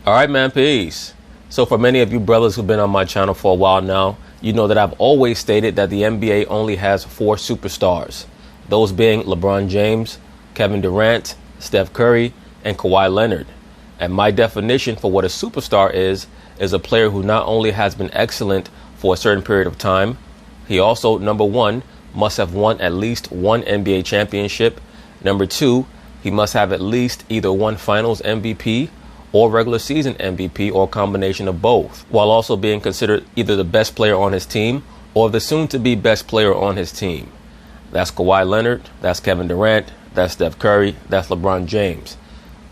All right, man, peace. So for many of you brothers who've been on my channel for a while now, you know that I've always stated that the NBA only has 4 superstars. Those being LeBron James, Kevin Durant, Steph Curry, and Kawhi Leonard. And my definition for what a superstar is a player who not only has been excellent for a certain period of time, he also, number 1, must have won at least one NBA championship. Number 2, he must have at least either one Finals MVP or regular season MVP or a combination of both, while also being considered either the best player on his team or the soon-to-be best player on his team. That's Kawhi Leonard, that's Kevin Durant, that's Steph Curry, that's LeBron James.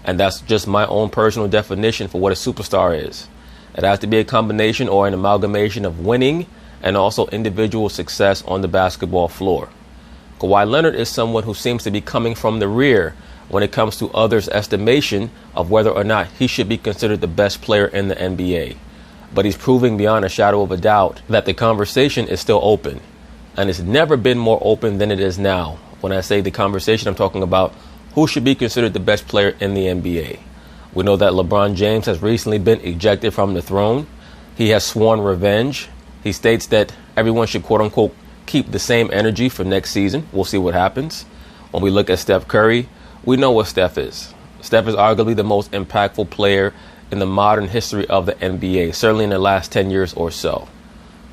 And that's just my own personal definition for what a superstar is. It has to be a combination or an amalgamation of winning and also individual success on the basketball floor. Kawhi Leonard is someone who seems to be coming from the rear when it comes to others' estimation of whether or not he should be considered the best player in the NBA. But he's proving beyond a shadow of a doubt that the conversation is still open. And it's never been more open than it is now. When I say the conversation, I'm talking about who should be considered the best player in the NBA. We know that LeBron James has recently been ejected from the throne. He has sworn revenge. He states that everyone should, quote unquote, keep the same energy for next season. We'll see what happens. When we look at Steph Curry, we know what Steph is. Steph is arguably the most impactful player in the modern history of the NBA, certainly in the last 10 years or so.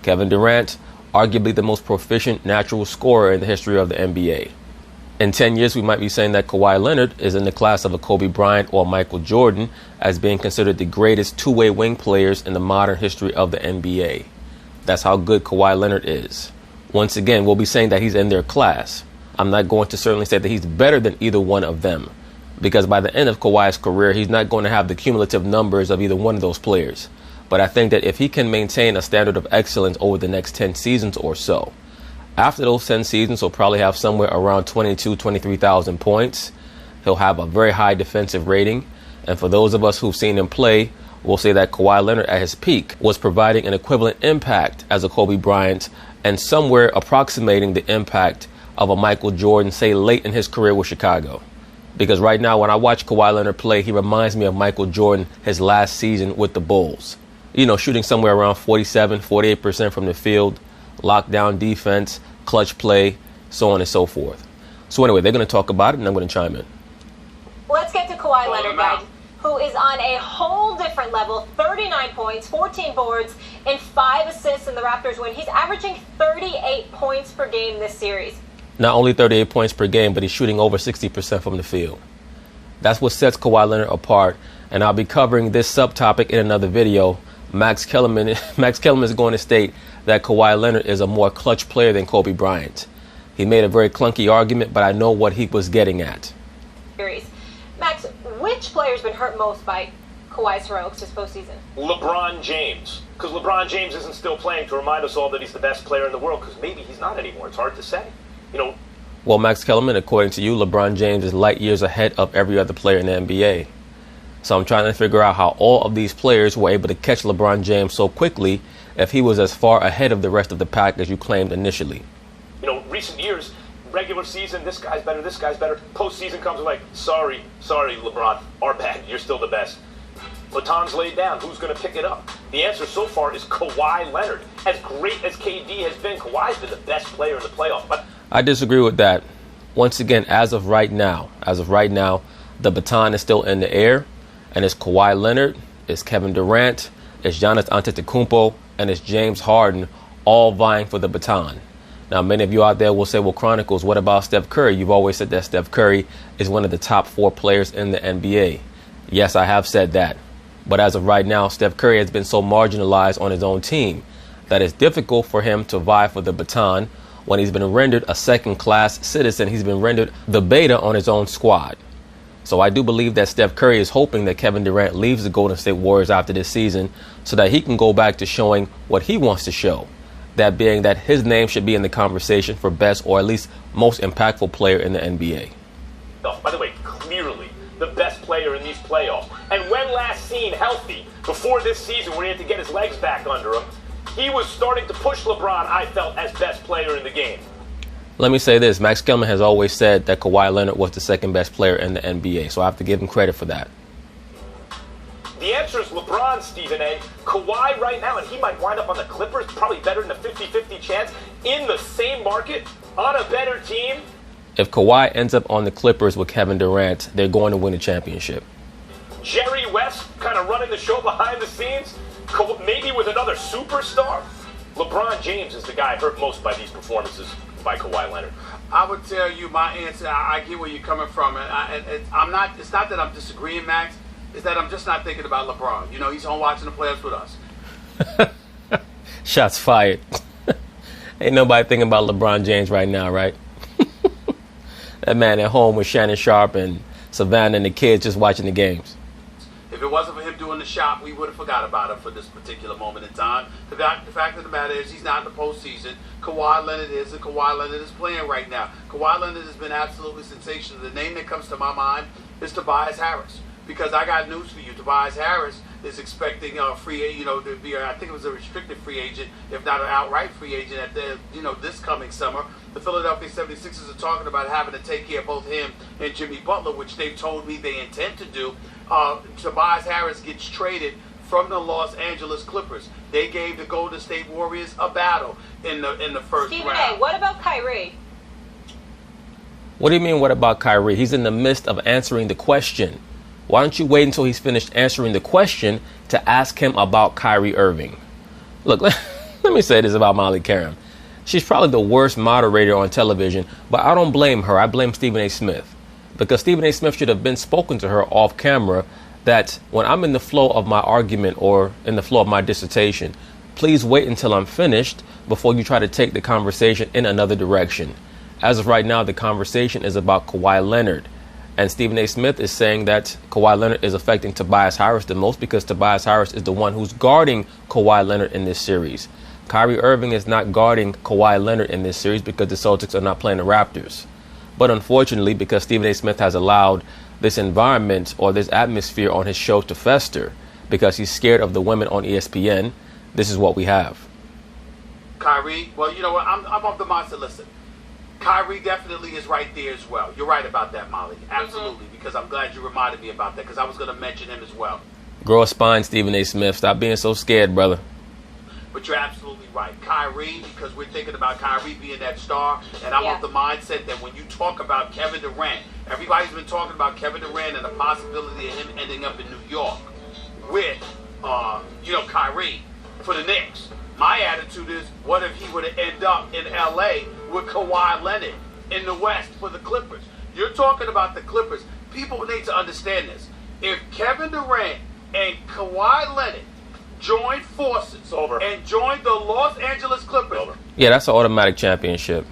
Kevin Durant, arguably the most proficient natural scorer in the history of the NBA. In 10 years, we might be saying that Kawhi Leonard is in the class of a Kobe Bryant or Michael Jordan as being considered the greatest two-way wing players in the modern history of the NBA. That's how good Kawhi Leonard is. Once again, we'll be saying that he's in their class. I'm not going to certainly say that he's better than either one of them, because by the end of Kawhi's career, he's not going to have the cumulative numbers of either one of those players. But I think that if he can maintain a standard of excellence over the next 10 seasons or so, after those 10 seasons, he'll probably have somewhere around 23,000 points. He'll have a very high defensive rating. And for those of us who've seen him play, we'll say that Kawhi Leonard at his peak was providing an equivalent impact as a Kobe Bryant and somewhere approximating the impact of a Michael Jordan, say late in his career with Chicago. Because right now when I watch Kawhi Leonard play, he reminds me of Michael Jordan his last season with the Bulls. You know, shooting somewhere around 48% from the field, lockdown defense, clutch play, so on and so forth. So anyway, they're going to talk about it and I'm going to chime in. Let's get to Kawhi Leonard, guys, who is on a whole different level. 39 points, 14 boards, and 5 assists in the Raptors win. He's averaging 38 points per game this series. Not only 38 points per game, but he's shooting over 60% from the field. That's what sets Kawhi Leonard apart, and I'll be covering this subtopic in another video. Max Kellerman is going to state that Kawhi Leonard is a more clutch player than Kobe Bryant. He made a very clunky argument, but I know what he was getting at. Max, which player's been hurt most by Kawhi's heroics this postseason? LeBron James. Because LeBron James isn't still playing to remind us all that he's the best player in the world, because maybe he's not anymore. It's hard to say. You know. Well, Max Kellerman, according to you, LeBron James is light years ahead of every other player in the NBA. So I'm trying to figure out how all of these players were able to catch LeBron James so quickly if he was as far ahead of the rest of the pack as you claimed initially. You know, recent years, regular season, this guy's better, this guy's better. Postseason comes like, sorry, LeBron, our bad, you're still the best. Baton's laid down, who's going to pick it up? The answer so far is Kawhi Leonard. As great as KD has been, Kawhi's been the best player in the playoffs. But I disagree with that. Once again, as of right now, the baton is still in the air, and it's Kawhi Leonard, it's Kevin Durant, it's Giannis Antetokounmpo, and it's James Harden, all vying for the baton. Now, many of you out there will say, well, Chronicles, what about Steph Curry? You've always said that Steph Curry is one of the top 4 players in the NBA. Yes, I have said that. But as of right now, Steph Curry has been so marginalized on his own team that it's difficult for him to vie for the baton when he's been rendered a second-class citizen. He's been rendered the beta on his own squad. So I do believe that Steph Curry is hoping that Kevin Durant leaves the Golden State Warriors after this season so that he can go back to showing what he wants to show. That being that his name should be in the conversation for best or at least most impactful player in the NBA. By the way, clearly the best player in these playoffs. And when last seen healthy, before this season where he had to get his legs back under him, he was starting to push LeBron, I felt, as best player in the game. Let me say this. Max Kellerman has always said that Kawhi Leonard was the second best player in the NBA, so I have to give him credit for that. The answer is LeBron, Stephen A. Kawhi right now, and he might wind up on the Clippers, probably better than a 50-50 chance, in the same market, on a better team. If Kawhi ends up on the Clippers with Kevin Durant, they're going to win a championship. Jerry West kind of running the show behind the scenes, maybe with another superstar. LeBron James is the guy hurt most by these performances by Kawhi Leonard. I would tell you my answer. I get where you're coming from, and I'm not. It's not that I'm disagreeing, Max. It's that I'm just not thinking about LeBron. You know, he's home watching the playoffs with us. Shots fired. Ain't nobody thinking about LeBron James right now, right? That man at home with Shannon Sharp and Savannah and the kids just watching the games. If it wasn't for him doing the shop, we would have forgot about him for this particular moment in time. The fact of the matter is he's not in the postseason. Kawhi Leonard is, and Kawhi Leonard is playing right now. Kawhi Leonard has been absolutely sensational. The name that comes to my mind is Tobias Harris. Because I got news for you. Tobias Harris is expecting a free agent, to be, I think it was a restricted free agent, if not an outright free agent at the, this coming summer. The Philadelphia 76ers are talking about having to take care of both him and Jimmy Butler, which they've told me they intend to do. Tobias Harris gets traded from the Los Angeles Clippers. They gave the Golden State Warriors a battle in the first Stephen round. A., what about Kyrie? What do you mean, what about Kyrie? He's in the midst of answering the question. Why don't you wait until he's finished answering the question to ask him about Kyrie Irving? Look, let me say this about Molly Karam. She's probably the worst moderator on television, but I don't blame her. I blame Stephen A. Smith. Because Stephen A. Smith should have been spoken to her off camera that when I'm in the flow of my argument or in the flow of my dissertation, please wait until I'm finished before you try to take the conversation in another direction. As of right now, the conversation is about Kawhi Leonard. And Stephen A. Smith is saying that Kawhi Leonard is affecting Tobias Harris the most because Tobias Harris is the one who's guarding Kawhi Leonard in this series. Kyrie Irving is not guarding Kawhi Leonard in this series because the Celtics are not playing the Raptors. But unfortunately, because Stephen A. Smith has allowed this environment or this atmosphere on his show to fester because he's scared of the women on ESPN, this is what we have. Kyrie, well, you know what? I'm of the mindset, listen. Kyrie definitely is right there as well. You're right about that, Molly. Absolutely, because I'm glad you reminded me about that because I was going to mention him as well. Grow a spine, Stephen A. Smith. Stop being so scared, brother. But you're absolutely right. Kyrie, because we're thinking about Kyrie being that star, and I'm of the mindset that when you talk about Kevin Durant, everybody's been talking about Kevin Durant and the possibility of him ending up in New York with, Kyrie for the Knicks. My attitude is, what if he would have ended up in L.A. with Kawhi Leonard in the West for the Clippers? You're talking about the Clippers. People need to understand this. If Kevin Durant and Kawhi Leonard join forces and join the Los Angeles Clippers. Yeah, that's an automatic championship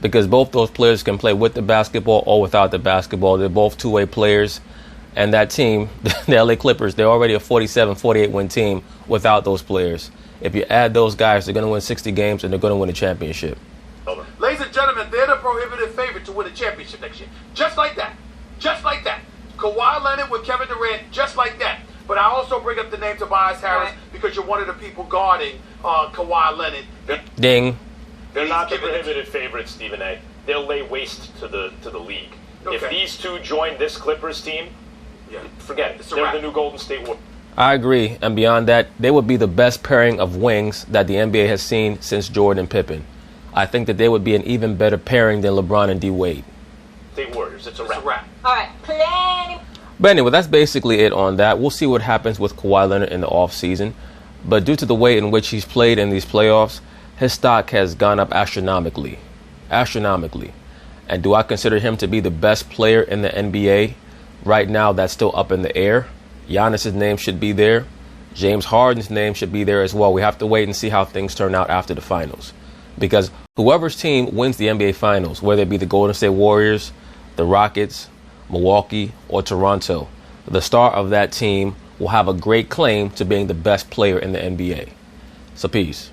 because both those players can play with the basketball or without the basketball. They're both two-way players. And that team, the LA Clippers, they're already a 47, 48 win team without those players. If you add those guys, they're going to win 60 games and they're going to win a championship. Ladies and gentlemen, they're the prohibited favorite to win a championship next year. Just like that. Just like that. Kawhi Leonard with Kevin Durant, just like that. But I also bring up the name Tobias Harris because you're one of the people guarding Kawhi Leonard. Ding. They're not the prohibited favorites, Stephen A. They'll lay waste to the league. Okay. If these two join this Clippers team, forget it. They're the new Golden State Warriors. I agree. And beyond that, they would be the best pairing of wings that the NBA has seen since Jordan and Pippen. I think that they would be an even better pairing than LeBron and D. Wade. State Warriors. It's a wrap. All right. Plenty. But anyway, that's basically it on that. We'll see what happens with Kawhi Leonard in the offseason. But due to the way in which he's played in these playoffs, his stock has gone up astronomically. Astronomically. And do I consider him to be the best player in the NBA? Right now, that's still up in the air. Giannis's name should be there. James Harden's name should be there as well. We have to wait and see how things turn out after the finals. Because whoever's team wins the NBA Finals, whether it be the Golden State Warriors, the Rockets, Milwaukee, or Toronto, the star of that team will have a great claim to being the best player in the NBA. So peace.